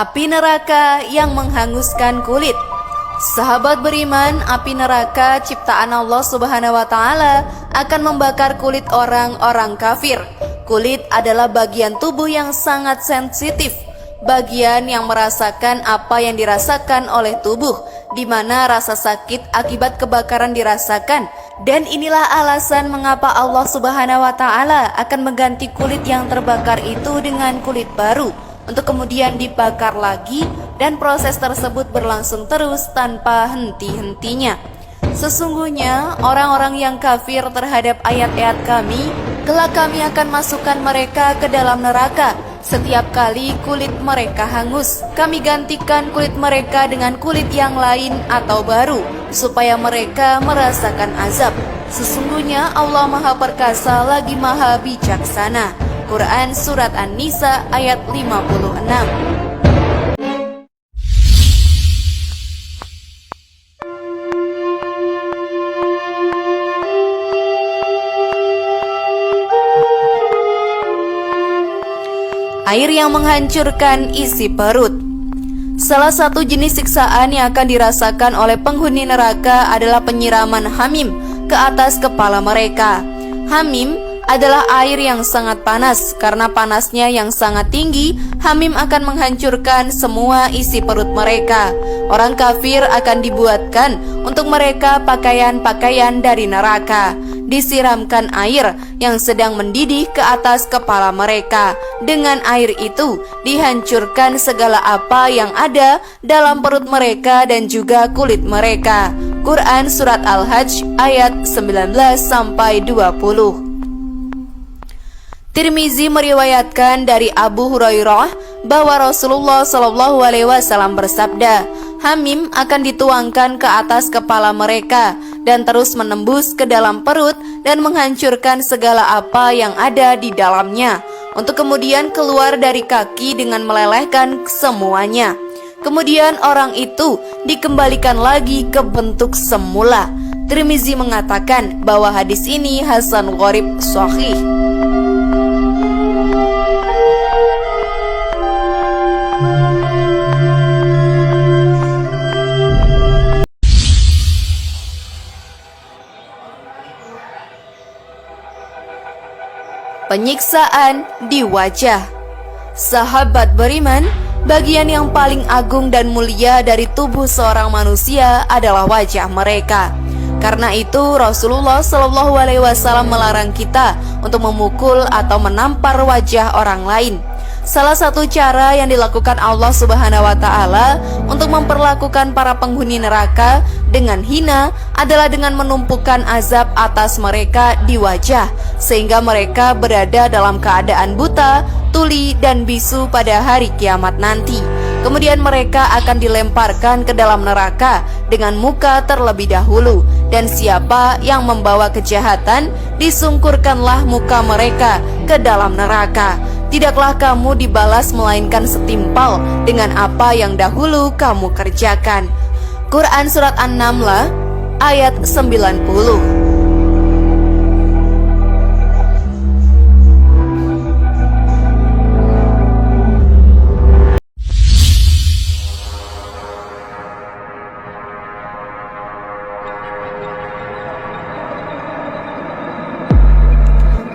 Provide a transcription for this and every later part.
Api neraka yang menghanguskan kulit. Sahabat beriman, api neraka ciptaan Allah Subhanahu wa Ta'ala akan membakar kulit orang-orang kafir. Kulit adalah bagian tubuh yang sangat sensitif, bagian yang merasakan apa yang dirasakan oleh tubuh, di mana rasa sakit akibat kebakaran dirasakan. Dan inilah alasan mengapa Allah Subhanahu wa Ta'ala akan mengganti kulit yang terbakar itu dengan kulit baru, untuk kemudian dibakar lagi, dan proses tersebut berlangsung terus tanpa henti-hentinya. Sesungguhnya orang-orang yang kafir terhadap ayat-ayat kami, kelak kami akan masukkan mereka ke dalam neraka. Setiap kali kulit mereka hangus, kami gantikan kulit mereka dengan kulit yang lain atau baru, supaya mereka merasakan azab. Sesungguhnya Allah Maha Perkasa lagi Maha Bijaksana. Quran Surat An-Nisa ayat 56. Air yang menghancurkan isi perut. Salah satu jenis siksaan yang akan dirasakan oleh penghuni neraka adalah penyiraman hamim ke atas kepala mereka. Hamim adalah air yang sangat panas. Karena panasnya yang sangat tinggi, hamim akan menghancurkan semua isi perut mereka. Orang kafir akan dibuatkan untuk mereka pakaian-pakaian dari neraka. Disiramkan air yang sedang mendidih ke atas kepala mereka. Dengan air itu dihancurkan segala apa yang ada dalam perut mereka dan juga kulit mereka. Quran Surat Al-Hajj ayat 19-20. Tirmizi meriwayatkan dari Abu Hurairah bahwa Rasulullah SAW bersabda, hamim akan dituangkan ke atas kepala mereka dan terus menembus ke dalam perut dan menghancurkan segala apa yang ada di dalamnya, untuk kemudian keluar dari kaki dengan melelehkan semuanya. Kemudian orang itu dikembalikan lagi ke bentuk semula. Tirmizi mengatakan bahwa hadis ini hasan gharib sahih. Penyiksaan di wajah. Sahabat beriman, bagian yang paling agung dan mulia dari tubuh seorang manusia adalah wajah mereka. Karena itu Rasulullah SAW melarang kita untuk memukul atau menampar wajah orang lain. Salah satu cara yang dilakukan Allah Subhanahu wa Ta'ala untuk memperlakukan para penghuni neraka dengan hina adalah dengan menumpukan azab atas mereka di wajah, sehingga mereka berada dalam keadaan buta, tuli, dan bisu pada hari kiamat nanti. Kemudian mereka akan dilemparkan ke dalam neraka dengan muka terlebih dahulu, dan siapa yang membawa kejahatan, disungkurkanlah muka mereka ke dalam neraka. Tidaklah kamu dibalas melainkan setimpal dengan apa yang dahulu kamu kerjakan. Quran Surat An-Naml ayat 90.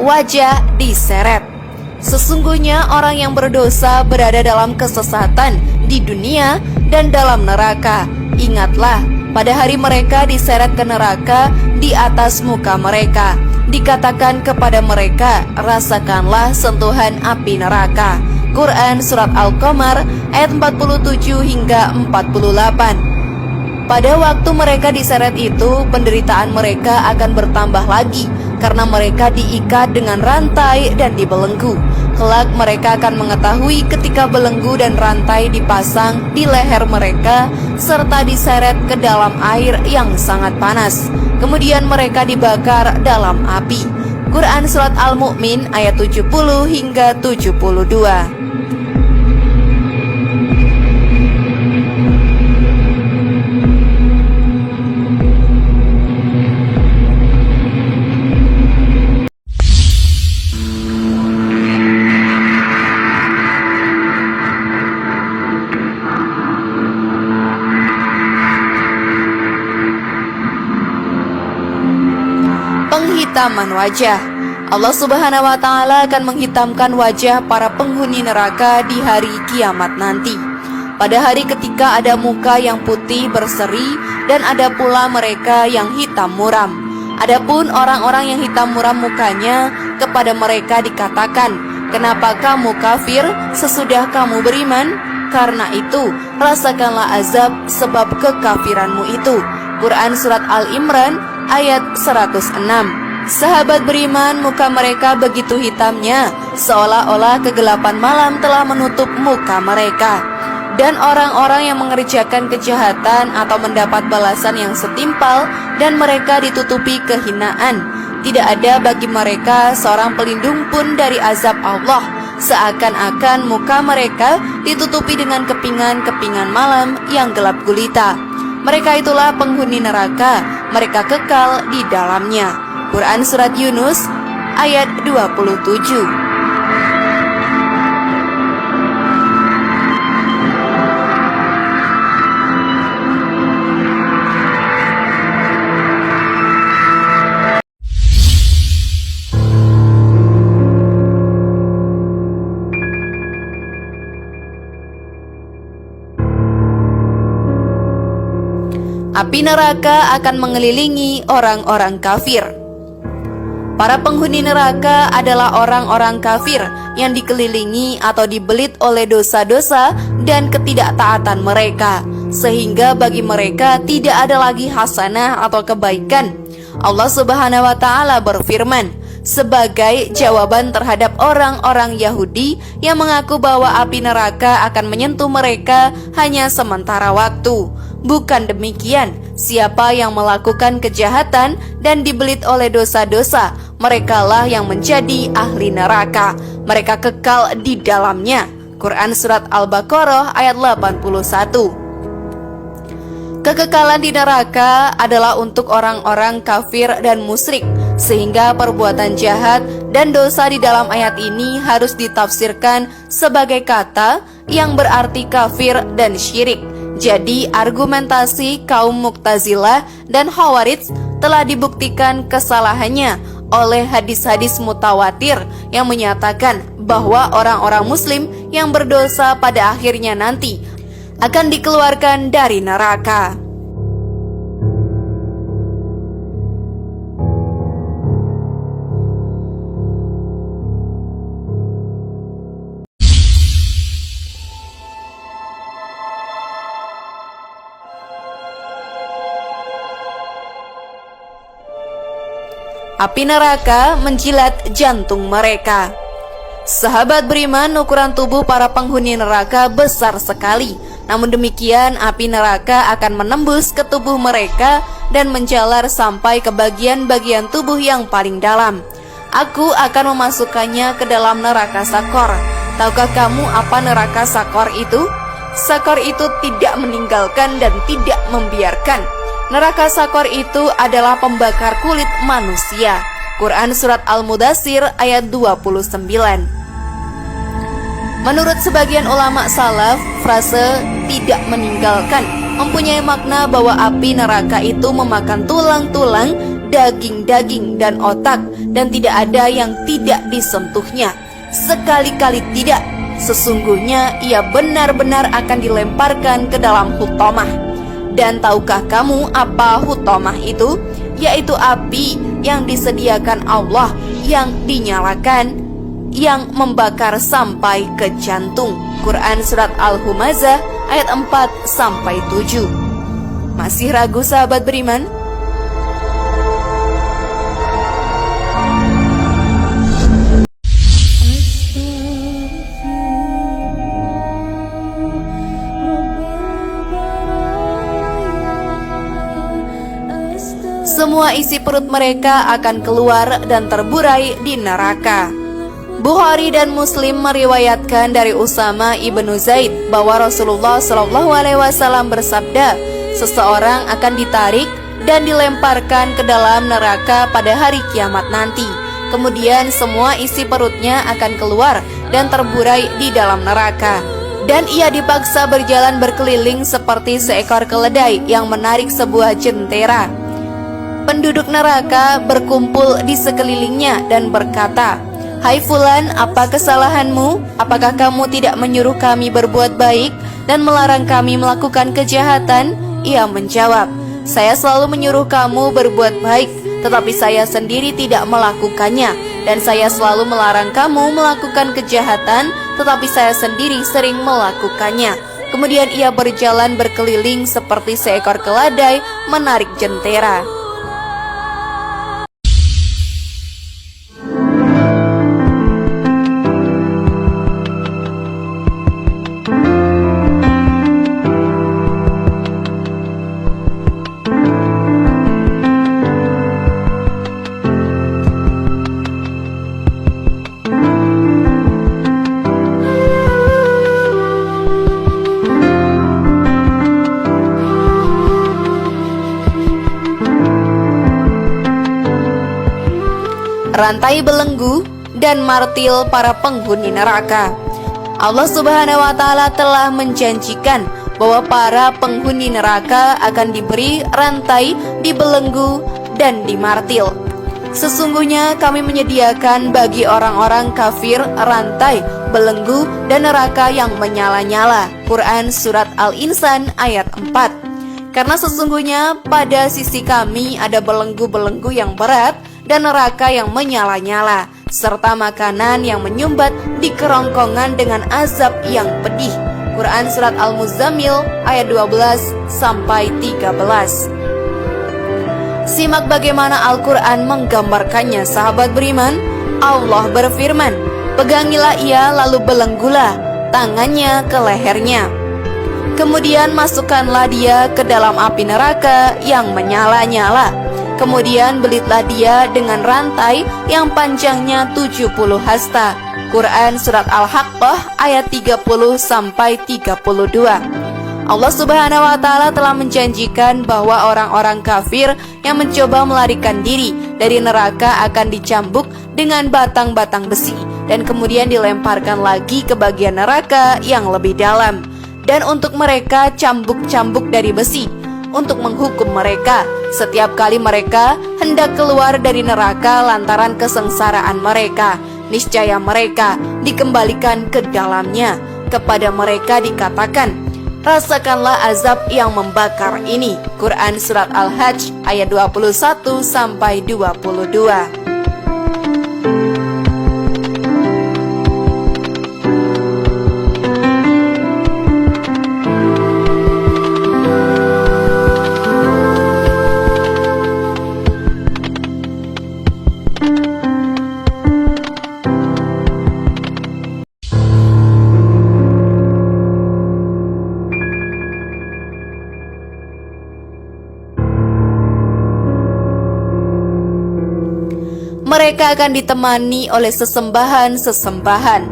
Wajah diseret. Sesungguhnya orang yang berdosa berada dalam kesesatan di dunia dan dalam neraka. Ingatlah, pada hari mereka diseret ke neraka di atas muka mereka. Dikatakan kepada mereka, rasakanlah sentuhan api neraka. Quran Surat Al-Qamar ayat 47 hingga 48. Pada waktu mereka diseret itu, penderitaan mereka akan bertambah lagi, karena mereka diikat dengan rantai dan dibelenggu. Kelak mereka akan mengetahui ketika belenggu dan rantai dipasang di leher mereka, serta diseret ke dalam air yang sangat panas. Kemudian mereka dibakar dalam api. Quran Surat Al-Mu'min ayat 70 hingga 72. penghitaman wajah. Allah Subhanahu wa Ta'ala akan menghitamkan wajah para penghuni neraka di hari kiamat nanti. Pada hari ketika ada muka yang putih berseri dan ada pula mereka yang hitam muram. Adapun orang-orang yang hitam muram mukanya, kepada mereka dikatakan, "Kenapa kamu kafir sesudah kamu beriman? Karena itu rasakanlah azab sebab kekafiranmu itu." Quran Surat Al-Imran ayat 106. Sahabat beriman, muka mereka begitu hitamnya, seolah-olah kegelapan malam telah menutup muka mereka. Dan orang-orang yang mengerjakan kejahatan atau mendapat balasan yang setimpal, dan mereka ditutupi kehinaan. Tidak ada bagi mereka seorang pelindung pun dari azab Allah, seakan-akan muka mereka ditutupi dengan kepingan-kepingan malam yang gelap gulita. Mereka itulah penghuni neraka, mereka kekal di dalamnya. Quran Surat Yunus ayat 27. Api neraka akan mengelilingi orang-orang kafir. Para penghuni neraka adalah orang-orang kafir yang dikelilingi atau dibelit oleh dosa-dosa dan ketidaktaatan mereka, sehingga bagi mereka tidak ada lagi hasanah atau kebaikan. Allah Subhanahu wa Ta'ala berfirman sebagai jawaban terhadap orang-orang Yahudi yang mengaku bahwa api neraka akan menyentuh mereka hanya sementara waktu. Bukan demikian, siapa yang melakukan kejahatan dan dibelit oleh dosa-dosa, merekalah yang menjadi ahli neraka. Mereka kekal di dalamnya. Quran Surat Al-Baqarah ayat 81. Kekekalan di neraka adalah untuk orang-orang kafir dan musyrik, sehingga perbuatan jahat dan dosa di dalam ayat ini harus ditafsirkan sebagai kata yang berarti kafir dan syirik. Jadi argumentasi kaum Mu'tazilah dan Khawarij telah dibuktikan kesalahannya oleh hadis-hadis mutawatir yang menyatakan bahwa orang-orang muslim yang berdosa pada akhirnya nanti akan dikeluarkan dari neraka. Api neraka menjilat jantung mereka. Sahabat beriman, ukuran tubuh para penghuni neraka besar sekali. Namun demikian, api neraka akan menembus ke tubuh mereka dan menjalar sampai ke bagian-bagian tubuh yang paling dalam. Aku akan memasukkannya ke dalam neraka Sakor. Tahukah kamu apa neraka Sakor itu? Sakor itu tidak meninggalkan dan tidak membiarkan. Neraka Sakor itu adalah pembakar kulit manusia. Quran Surat Al-Mudaththir ayat 29. Menurut sebagian ulama salaf, frase tidak meninggalkan mempunyai makna bahwa api neraka itu memakan tulang-tulang, daging-daging, dan otak, dan tidak ada yang tidak disentuhnya. Sekali-kali tidak, sesungguhnya ia benar-benar akan dilemparkan ke dalam hutomah. Dan tahukah kamu apa hutomah itu? Yaitu api yang disediakan Allah yang dinyalakan, yang membakar sampai ke jantung. Quran Surat Al-Humazah ayat 4-7. Masih ragu sahabat beriman? Semua isi perut mereka akan keluar dan terburai di neraka. Bukhari dan Muslim meriwayatkan dari Usama ibnu Zaid bahwa Rasulullah SAW bersabda, seseorang akan ditarik dan dilemparkan ke dalam neraka pada hari kiamat nanti. Kemudian semua isi perutnya akan keluar dan terburai di dalam neraka. Dan ia dipaksa berjalan berkeliling seperti seekor keledai yang menarik sebuah jentera. Penduduk neraka berkumpul di sekelilingnya dan berkata, "Hai Fulan, apa kesalahanmu? Apakah kamu tidak menyuruh kami berbuat baik dan melarang kami melakukan kejahatan?" Ia menjawab, "Saya selalu menyuruh kamu berbuat baik, tetapi saya sendiri tidak melakukannya. Dan saya selalu melarang kamu melakukan kejahatan, tetapi saya sendiri sering melakukannya." Kemudian ia berjalan berkeliling seperti seekor keledai menarik jentera. Rantai belenggu dan martil para penghuni neraka. Allah Subhanahu wa Ta'ala telah menjanjikan bahwa para penghuni neraka akan diberi rantai, dibelenggu, dan dimartil. Sesungguhnya kami menyediakan bagi orang-orang kafir rantai, belenggu, dan neraka yang menyala-nyala. Quran Surat Al-Insan ayat 4. Karena sesungguhnya pada sisi kami ada belenggu-belenggu yang berat dan neraka yang menyala-nyala, serta makanan yang menyumbat di kerongkongan dengan azab yang pedih. Quran Surat Al-Muzammil ayat 12-13. Simak bagaimana Al-Quran menggambarkannya, sahabat beriman. Allah berfirman, "Pegangilah ia lalu belenggulah tangannya ke lehernya. Kemudian masukkanlah dia ke dalam api neraka yang menyala-nyala. Kemudian belitlah dia dengan rantai yang panjangnya 70 hasta." Quran Surat Al-Haqqah ayat 30-32. Allah Subhanahu wa Ta'ala telah menjanjikan bahwa orang-orang kafir yang mencoba melarikan diri dari neraka akan dicambuk dengan batang-batang besi dan kemudian dilemparkan lagi ke bagian neraka yang lebih dalam. Dan untuk mereka cambuk-cambuk dari besi untuk menghukum mereka setiap kali mereka hendak keluar dari neraka lantaran kesengsaraan mereka. Niscaya mereka dikembalikan ke dalamnya. Kepada mereka dikatakan, "Rasakanlah azab yang membakar ini." Quran Surat Al-Hajj ayat 21-22. Mereka akan ditemani oleh sesembahan-sesembahan.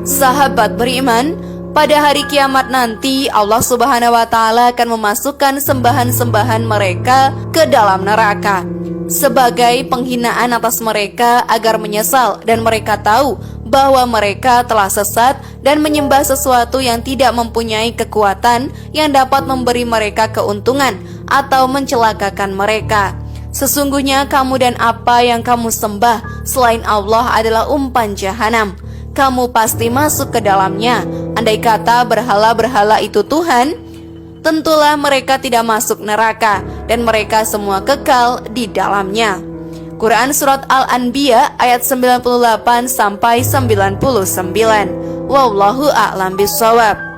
Sahabat beriman, pada hari kiamat nanti Allah Subhanahu wa Ta'ala akan memasukkan sembahan-sembahan mereka ke dalam neraka sebagai penghinaan atas mereka agar menyesal dan mereka tahu bahwa mereka telah sesat dan menyembah sesuatu yang tidak mempunyai kekuatan yang dapat memberi mereka keuntungan atau mencelakakan mereka. Sesungguhnya kamu dan apa yang kamu sembah selain Allah adalah umpan jahanam. Kamu pasti masuk ke dalamnya. Andai kata berhala-berhala itu Tuhan, tentulah mereka tidak masuk neraka dan mereka semua kekal di dalamnya. Quran Surat Al-Anbiya ayat 98-99. Wallahu a'lam bishawab.